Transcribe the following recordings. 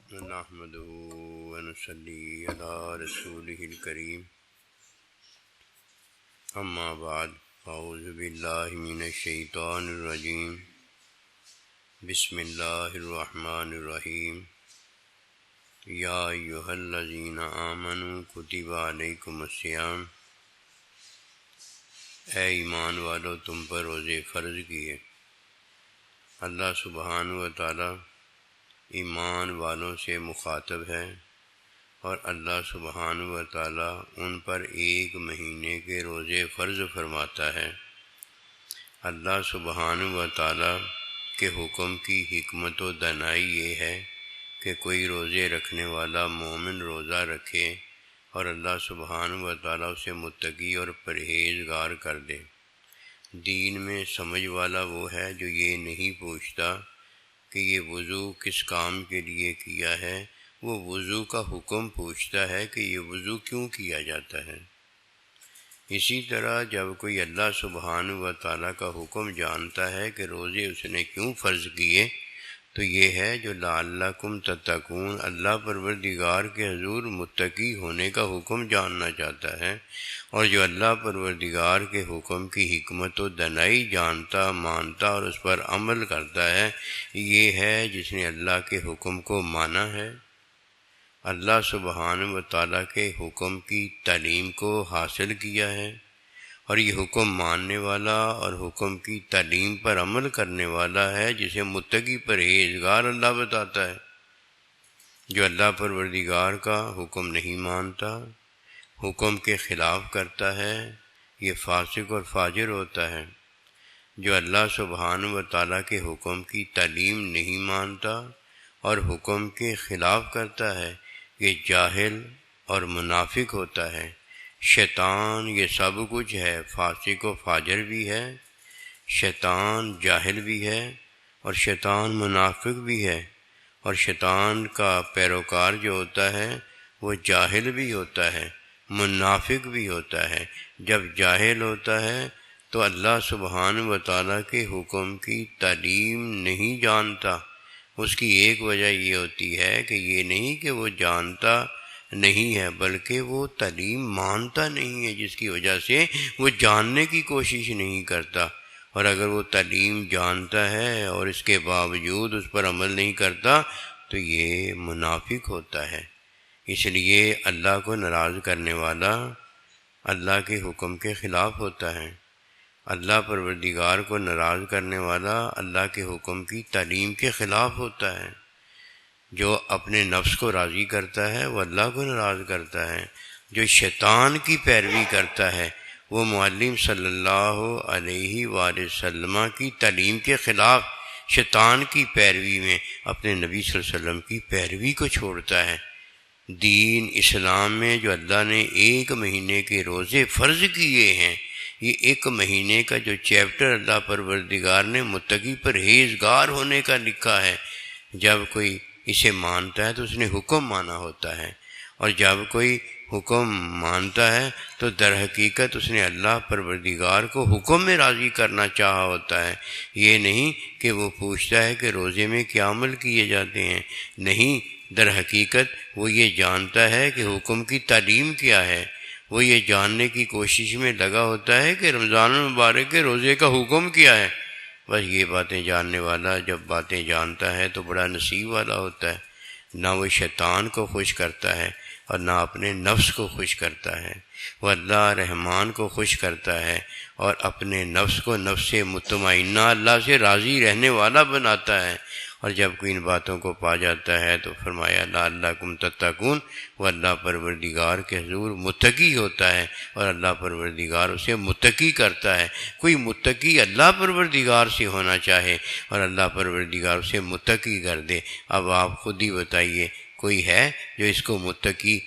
نحمده ونصلي على رسوله الكريم اما بعد اعوذ باللہ من الشیطان الرجیم بسم اللہ الرحمن الرحیم یا ایھا الذین آمنوا کتب علیکم الصیام، اے ایمان والو تم پر روزے فرض کیے۔ اللہ سبحانہ و تعالی ایمان والوں سے مخاطب ہے اور اللہ سبحانہ و تعالی ان پر 1 مہینے کے روزے فرض فرماتا ہے۔ اللہ سبحانہ و تعالی کے حکم کی حکمت و دانائی یہ ہے کہ کوئی روزے رکھنے والا مومن روزہ رکھے اور اللہ سبحانہ و تعالی اسے متقی اور پرہیزگار کر دے۔ دین میں سمجھ والا وہ ہے جو یہ نہیں پوچھتا کہ یہ وضو کس کام کے لیے کیا ہے، وہ وضو کا حکم پوچھتا ہے کہ یہ وضو کیوں کیا جاتا ہے۔ اسی طرح جب کوئی اللہ سبحانہ و تعالیٰ کا حکم جانتا ہے کہ روزے اس نے کیوں فرض کیے، تو یہ ہے جو لعلکم تتقون، اللہ پروردگار کے حضور متقی ہونے کا حکم جاننا چاہتا ہے، اور جو اللہ پروردگار کے حکم کی حکمت و دانائی جانتا، مانتا اور اس پر عمل کرتا ہے، یہ ہے جس نے اللہ کے حکم کو مانا ہے، اللہ سبحانہ و تعالیٰ کے حکم کی تعلیم کو حاصل کیا ہے، اور یہ حکم ماننے والا اور حکم کی تعلیم پر عمل کرنے والا ہے جسے متقی پرہیزگار اللہ بتاتا ہے۔ جو اللہ پروردگار کا حکم نہیں مانتا، حکم کے خلاف کرتا ہے، یہ فاسق اور فاجر ہوتا ہے۔ جو اللہ سبحانہ و تعالیٰ کے حکم کی تعلیم نہیں مانتا اور حکم کے خلاف کرتا ہے، یہ جاہل اور منافق ہوتا ہے۔ شیطان یہ سب کچھ ہے، فاسق و فاجر بھی ہے، شیطان جاہل بھی ہے، اور شیطان منافق بھی ہے، اور شیطان کا پیروکار جو ہوتا ہے وہ جاہل بھی ہوتا ہے، منافق بھی ہوتا ہے۔ جب جاہل ہوتا ہے تو اللہ سبحانہ و تعالیٰ کے حکم کی تعلیم نہیں جانتا۔ اس کی ایک وجہ یہ ہوتی ہے کہ یہ نہیں کہ وہ جانتا نہیں ہے، بلکہ وہ تعلیم مانتا نہیں ہے، جس کی وجہ سے وہ جاننے کی کوشش نہیں کرتا۔ اور اگر وہ تعلیم جانتا ہے اور اس کے باوجود اس پر عمل نہیں کرتا تو یہ منافق ہوتا ہے۔ اس لیے اللہ کو ناراض کرنے والا اللہ کے حکم کے خلاف ہوتا ہے۔ اللہ پروردگار کو ناراض کرنے والا اللہ کے حکم کی تعلیم کے خلاف ہوتا ہے۔ جو اپنے نفس کو راضی کرتا ہے وہ اللہ کو ناراض کرتا ہے۔ جو شیطان کی پیروی کرتا ہے وہ معلم صلی اللہ علیہ وآلہ وسلم کی تعلیم کے خلاف شیطان کی پیروی میں اپنے نبی صلی اللہ علیہ وسلم کی پیروی کو چھوڑتا ہے۔ دین اسلام میں جو اللہ نے 1 مہینے کے روزے فرض کیے ہیں، یہ 1 مہینے کا جو چیپٹر اللہ پروردگار نے متقی پرہیزگار ہونے کا لکھا ہے، جب کوئی اسے مانتا ہے تو اس نے حکم مانا ہوتا ہے، اور جب کوئی حکم مانتا ہے تو در حقیقت اس نے اللہ پروردگار کو حکم میں راضی کرنا چاہا ہوتا ہے۔ یہ نہیں کہ وہ پوچھتا ہے کہ روزے میں کیا عمل کیے جاتے ہیں، نہیں، در حقیقت وہ یہ جانتا ہے کہ حکم کی تعلیم کیا ہے، وہ یہ جاننے کی کوشش میں لگا ہوتا ہے کہ رمضان المبارک کے روزے کا حکم کیا ہے۔ بس یہ باتیں جاننے والا جب باتیں جانتا ہے تو بڑا نصیب والا ہوتا ہے۔ نہ وہ شیطان کو خوش کرتا ہے اور نہ اپنے نفس کو خوش کرتا ہے، وہ اللہ رحمان کو خوش کرتا ہے اور اپنے نفس کو نفس مطمئنہ اللہ سے راضی رہنے والا بناتا ہے۔ اور جب کوئی ان باتوں کو پا جاتا ہے تو فرمایا لعلکم تتقون، وہ اللہ پروردگار کے حضور متقی ہوتا ہے اور اللہ پروردگار اسے متقی کرتا ہے۔ کوئی متقی اللہ پروردگار سے ہونا چاہے اور اللہ پروردگار اسے متقی کر دے۔ اب آپ خود ہی بتائیے، کوئی ہے جو اس کو متقی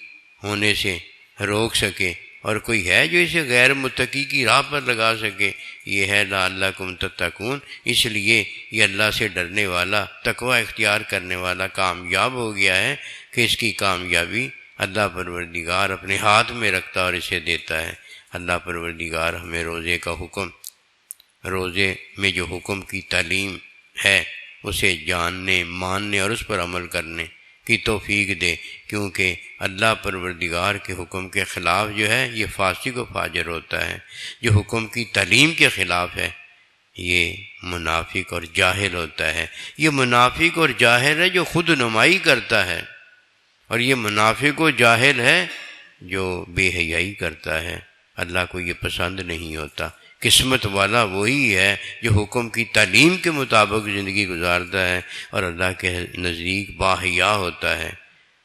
ہونے سے روک سکے، اور کوئی ہے جو اسے غیر متقی کی راہ پر لگا سکے؟ یہ ہے لعلکم تتقون۔ اس لیے یہ اللہ سے ڈرنے والا، تقوی اختیار کرنے والا کامیاب ہو گیا ہے کہ اس کی کامیابی اللہ پروردگار اپنے ہاتھ میں رکھتا اور اسے دیتا ہے۔ اللہ پروردگار ہمیں روزے کا حکم، روزے میں جو حکم کی تعلیم ہے اسے جاننے، ماننے اور اس پر عمل کرنے کی توفیق دے، کیونکہ اللہ پروردگار کے حکم کے خلاف جو ہے یہ فاسق و فاجر ہوتا ہے، جو حکم کی تعلیم کے خلاف ہے یہ منافق اور جاہل ہوتا ہے۔ یہ منافق اور جاہل ہے جو خود نمائی کرتا ہے، اور یہ منافق و جاہل ہے جو بے حیائی کرتا ہے۔ اللہ کو یہ پسند نہیں ہوتا۔ قسمت والا وہی ہے جو حکم کی تعلیم کے مطابق زندگی گزارتا ہے اور اللہ کے نزدیک باحیا ہوتا ہے،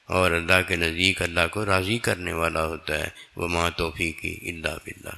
اور اللہ کے نزدیک اللہ کو راضی کرنے والا ہوتا ہے۔ وما توفیقی الا باللہ۔